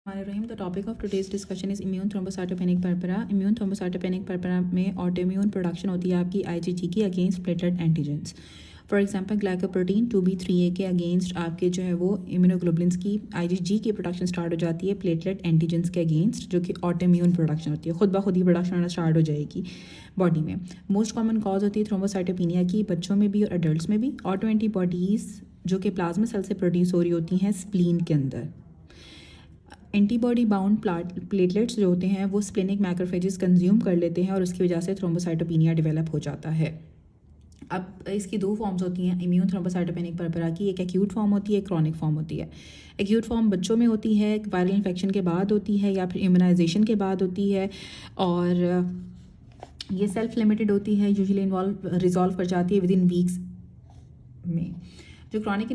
Rahim the topic of today's discussion is immune thrombocytopenic परपरा। Immune thrombocytopenic परपरा में autoimmune production होती है आपकी IgG की against platelet antigens. For example glycoprotein 2B3A के against आपके जो है वो इम्यूनोग्लोबुलिन्स की आईजीजी की प्रोडक्शन स्टार्ट हो जाती है प्लेटलेट एंटीजेंस के अगेंस्ट, जो कि ऑटोइम्यून प्रोडक्शन होती है, खुद ब खुद ही प्रोडक्शन होना स्टार्ट हो जाएगी बॉडी में। मोस्ट कॉमन कॉज होती है थ्रोम्बोसाइटोपिनिया की बच्चों में भी और एडल्ट्स में भी। ऑटो एंटीबॉडीज़ जो कि प्लाज्मा सेल से प्रोड्यूस हो रही होती हैं स्प्लीन के अंदर। एंटीबॉडी बाउंड प्लेटलेट्स जो होते हैं वो स्प्लेनिक मैक्रोफेजेस कंज्यूम कर लेते हैं और उसकी वजह से थ्रोम्बोसाइटोपिनिया डेवलप हो जाता है। अब इसकी दो फॉर्म्स होती हैं इम्यून थ्रोम्बोसाइटोपेनिक परपरा की, एक एक्यूट फॉर्म होती है, एक क्रॉनिक फॉर्म होती है। एक्यूट फॉर्म बच्चों में होती है, वायरल इन्फेक्शन के बाद होती है या फिर इम्यूनाइजेशन के बाद होती है, और ये सेल्फ लिमिटेड होती है, यूजुअली रिजॉल्व कर जाती है विद इन वीक्स में। जो क्रॉनिक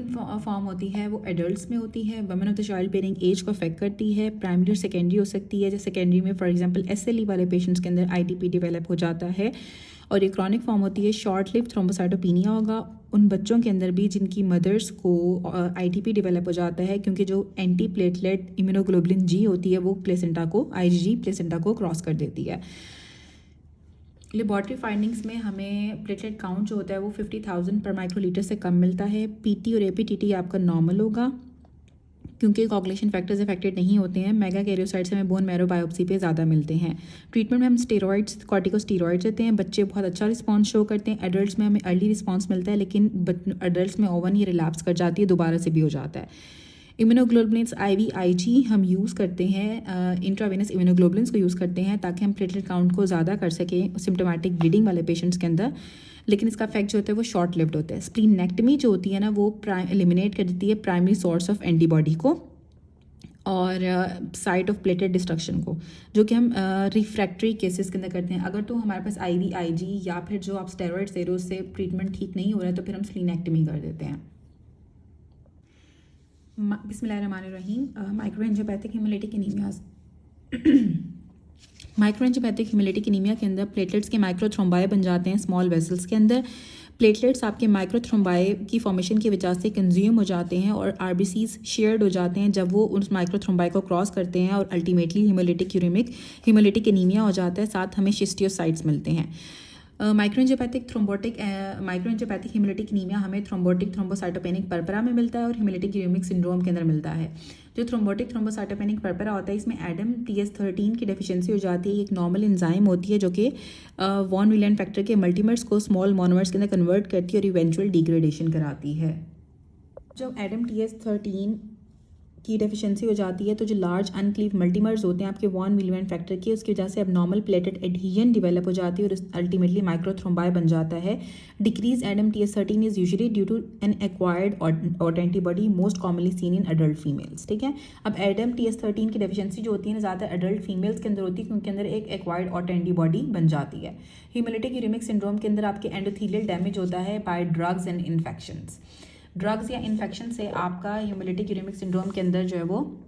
फॉर्म होती है वो एडल्ट्स में होती है, women of the child bearing age को अफेक्ट करती है, प्राइमरी और सेकेंडरी हो सकती है। जैसे सेकेंडरी में फॉर एग्जांपल एसएलई वाले पेशेंट्स के अंदर आईटीपी डेवलप हो जाता है। और ये क्रॉनिक फॉर्म होती है शॉर्ट लिव थ्रोम्बोसाइटोपिनिया होगा उन बच्चों के अंदर भी जिनकी मदर्स को आईटीपी डेवलप हो जाता है, क्योंकि जो एंटी प्लेटलेट इम्यूनोग्लोबुलिन जी होती है वो प्लेसेंटा को आईजीजी प्लेसेंटा को क्रॉस कर देती है। लेबॉर्ट्री फाइंडिंग्स में हमें प्लेटलेट काउंट जो होता है वो 50,000 पर माइक्रोलीटर से कम मिलता है। पीटी और एपीटीटी आपका नॉर्मल होगा क्योंकि कोगुलेशन फैक्टर्स अफेक्टेड नहीं होते हैं। मेगा कैरियोसाइट्स हमें बोन मैरो बायोप्सी पे ज़्यादा मिलते हैं। ट्रीटमेंट में हम स्टेरॉइड्स कॉर्टिकोस्टेरॉइड्स देते हैं, बच्चे बहुत अच्छा रिस्पांस शो करते हैं। एडल्ट्स में हमें अर्ली रिस्पांस मिलता है, लेकिन एडल्ट्स में ओवन ही रिलैप्स कर जाती है, दोबारा से भी हो जाता है। इम्यूनोग्लोबुलिन्स IVIG हम यूज़ करते हैं, इंट्रावेनस इम्यूनोग्लोबुलिन्स को यूज़ करते हैं ताकि हम प्लेटलेट काउंट को ज़्यादा कर सकें सिम्टोमेटिक ब्लीडिंग वाले पेशेंट्स के अंदर, लेकिन इसका इफेक्ट जो होता है वो शॉर्ट लिव्ड होता है। स्प्लीनेक्टमी जो होती है ना वो एलिमिनेट कर देती है प्राइमरी सोर्स ऑफ एंटीबॉडी को और साइट ऑफ प्लेटलेट डिस्ट्रक्शन को, जो कि हम रिफ्रैक्टरी केसेस के अंदर करते हैं। अगर तो हमारे पास IVIG या फिर जो आप स्टेरॉइड्स दे रहे हो उससे ट्रीटमेंट ठीक नहीं हो रहा है तो फिर हम स्प्लीनेक्टमी कर देते हैं। बिस्मिल्लाहिर्रहमानिर्रहीम। माइक्रोएंजियोपैथिक हिमोलिटिक एनीमियाज माइक्रोएंजियोपैथिक हिमोलिटिक एनीमिया के अंदर प्लेटलेट्स के माइक्रोथ्रोम्बाई बन जाते हैं स्मॉल वेसल्स के अंदर। प्लेटलेट्स आपके माइक्रोथ्रोम्बाई की फॉर्मेशन की वजह से कंज्यूम हो जाते हैं और आरबीसीज शेयर्ड हो जाते हैं जब वो उस माइक्रोथ्रोम्बाई को क्रॉस करते हैं और अल्टीमेटली हिमोलिटिक एनीमिया हो जाता है। साथ हमें शिस्टियोसाइट्स मिलते हैं। माइक्रोएंजियोपैथिक हिमोलिटिक एनीमिया हमें थ्रोम्बोटिक थ्रोम्बोसाइटोपेनिक परपरा में मिलता है और हिमोलिटिक यूरेमिक सिंड्रोम के अंदर मिलता है। जो थ्रोम्बोटिक थ्रोम्बोसाइटोपेनिक परपरा होता है इसमें एडम TS13 की डेफिशिएंसी हो जाती है। एक नॉर्मल एंजाइम होती है जो कि वॉन विलियन फैक्टर के मल्टीमर्स को स्मॉल मोनोमर्स के अंदर कन्वर्ट करती है और इवेंचुअल डिग्रेडेशन कराती है। जब एडम TS13 की डेफिशिएंसी हो जाती है तो जो लार्ज अनक्लीव मल्टीमर्स होते हैं आपके वॉन विलियन फैक्टर के, उसकी वजह से अब नॉर्मल प्लेटेड एडहीजन डेवलप हो जाती है और अल्टीमेटली माइक्रोथ्रोम्बाई बन जाता है। Decrease ADAM TS13 is usually due to an acquired autoantibody most commonly seen in adult females. ठीक है, अब एडम TS13 की डेफिशिएंसी जो होती है ना ज़्यादा अडल्ट फीमेल्स के अंदर होती है क्योंकि अंदर एक एक्वायर्ड ऑटोएंटीबॉडी बन जाती है। हिमोलिटिक यूरेमिक सिंड्रोम के अंदर आपके एंडोथेलियल डैमेज होता है by drugs and infections. Drugs या इन्फेक्शन से आपका हिमोलिटिक यूरेमिक सिंड्रोम के अंदर जो है वो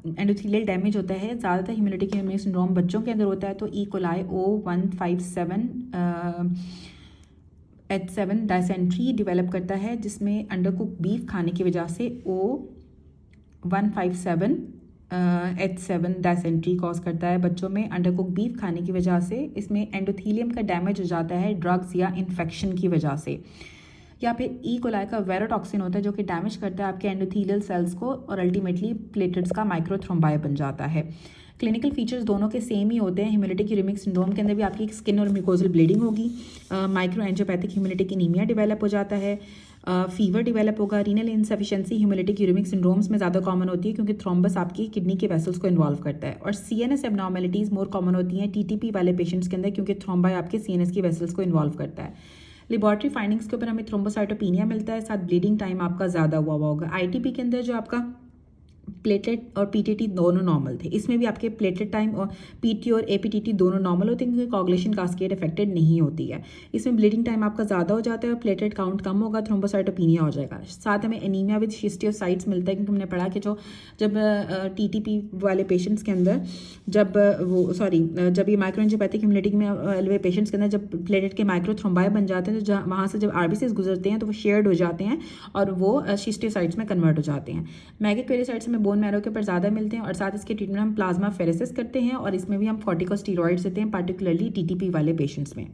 एंडोथेलियल डैमेज होता है। ज़्यादातर हिमोलिटिक यूरेमिक सिंड्रोम बच्चों के अंदर होता है। तो E. coli O157H7 dysentery develop करता है जिसमें अंडरकुक बीफ खाने की वजह से O157H7 डायसेंट्री कॉज करता है बच्चों में अंडरकुक बीफ खाने की वजह से। इसमें एंडोथेलियम का डैमेज हो जाता है ड्रग्स या इन्फेक्शन की वजह से। या फिर E. coli का वेरोटॉक्सिन होता है जो कि डैमेज करता है आपके एंडोथेलियल सेल्स को और अल्टीमेटली प्लेटलेट्स का माइक्रोथ्रोम्बाई बन जाता है। क्लिनिकल फीचर्स दोनों के सेम ही होते हैं। हिमोलिटिक यूरेमिक सिंड्रोम के अंदर भी आपकी स्किन और म्यूकोजल ब्लीडिंग होगी। माइक्रोएंजियोपैथिक हिमोलिटिक एनीमिया डेवलप हो जाता है। फीवर डेवलप होगा। Renal insufficiency haemolytic uraemic syndromes में ज़्यादा कॉमन होती है क्योंकि थ्रोम्बस आपकी किडनी के वेसल्स को इन्वॉल्व करता है। और CNS एबनॉर्मेलिटीज़ मोर कॉमन होती हैं TTP वाले पेशेंट्स के अंदर क्योंकि थ्रोम्बाई आपके CNS की वेसल्स को इन्वॉल्व करता है। लेबॉर्ट्री फाइंडिंग्स के ऊपर हमें थ्रोम्बोसाइटोपिनिया मिलता है, साथ ब्लीडिंग टाइम आपका ज़्यादा हुआ होगा। ITP के अंदर जो आपका प्लेटलेट और PTT दोनों नॉर्मल थे, इसमें भी आपके प्लेटलेट टाइम और PT और APTT दोनों नॉर्मल होते हैं क्योंकि कोगुलेशन कास्केड अफेक्टेड नहीं होती है। इसमें ब्लीडिंग टाइम आपका ज़्यादा हो जाता है और प्लेटलेट काउंट कम होगा, थ्रोम्बोसाइटोपिनिया हो जाएगा। साथ हमें एनीमिया विद शिस्टियोसाइट्स मिलता है क्योंकि हमने पढ़ा कि जब TTP वाले पेशेंट्स के अंदर जब ये माइक्रोएंजियोपैथिक हिमोलिटिक में वाले पेशेंट्स के अंदर जब प्लेटलेट के माइक्रोथ्रोम्बाई बन जाते हैं तो वहाँ से जब RBCs गुजरते हैं तो वो शेयर्ड हो जाते हैं और वो शिस्टियोसाइट्स में कन्वर्ट हो जाते हैं। मैगेक्वेरियोसाइट्स में बोन बोन मैरो के ऊपर ज़्यादा मिलते हैं और साथ इसके ट्रीटमेंट हम प्लाज्मा फेरेसिस करते हैं और इसमें भी हम कॉर्टिकोस्टेरॉइड्स देते हैं, पार्टिकुलरली टीटीपी वाले पेशेंट्स में।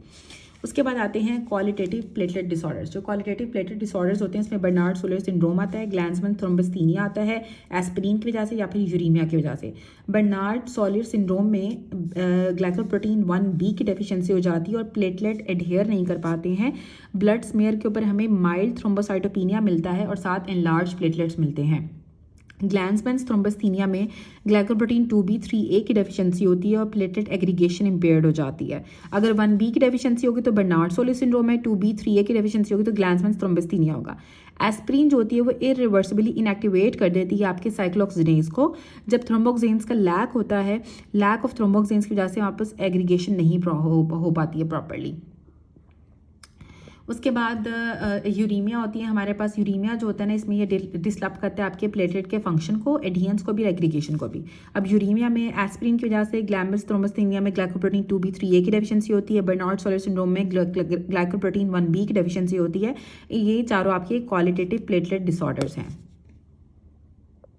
उसके बाद आते हैं क्वालिटेटिव प्लेटलेट डिसऑर्डर्स। जो क्वालिटेटिव प्लेटलेट डिसऑर्डर्स होते हैं इसमें बर्नार्ड सोलर सिंड्रोम आता है, ग्लैंसमैन थ्रोम्बोस्थीनिया आता है एस्पिरिन की वजह से या फिर यूरीमिया की वजह से। बर्नार्ड सोलर सिंड्रोम में ग्लाइकोप्रोटीन 1b की डेफिशिएंसी हो जाती है और प्लेटलेट एडहेयर नहीं कर पाते हैं। ब्लड स्मेयर के ऊपर हमें माइल्ड थ्रोम्बोसाइटोपिनिया मिलता है और साथ एनलार्ज प्लेटलेट्स मिलते हैं। ग्लैंसमैन्स थ्रोम्बोस्थीनिया में ग्लाइकोप्रोटीन 2b 3a की डेफिशिएंसी होती है और प्लेटलेट एग्रीगेशन इम्पेयर्ड हो जाती है। अगर 1b की डेफिशिएंसी होगी तो बर्नार्ड सोलर सिंड्रोम है, 2b 3a की डेफिशिएंसी होगी तो ग्लैंसमैन्स थ्रोम्बोस्थीनिया होगा। एस्पिरिन जो होती है वो इरिवर्सिबली इनएक्टिवेट कर देती है आपके साइक्लोऑक्सीडेज को। जब थ्रोम्बोक्सेन्स का लैक होता है, लैक ऑफ थ्रोम्बोक्सेन्स की वजह से वापस एग्रीगेशन नहीं हो पाती है प्रॉपरली। उसके बाद यूरीमिया होती है हमारे पास। यूरीमिया जो होता है ना, इसमें ये डिसरप्ट करता है आपके प्लेटलेट के फंक्शन को, एडहेरेंस को भी, एग्रीगेशन को भी। अब यूरीमिया में एस्पिरिन की वजह से ग्लैम्बस थ्रोम्बोस्थीनिया में ग्लाइकोप्रोटीन 2b 3a की डेफिशिएंसी होती है, बर्नार्ड सोलर सिंड्रोम में ग्लाइकोप्रोटीन 1b की डेफिशिएंसी होती है। ये चारों आपके क्वालिटेटिव प्लेटलेट डिसऑर्डर्स हैं।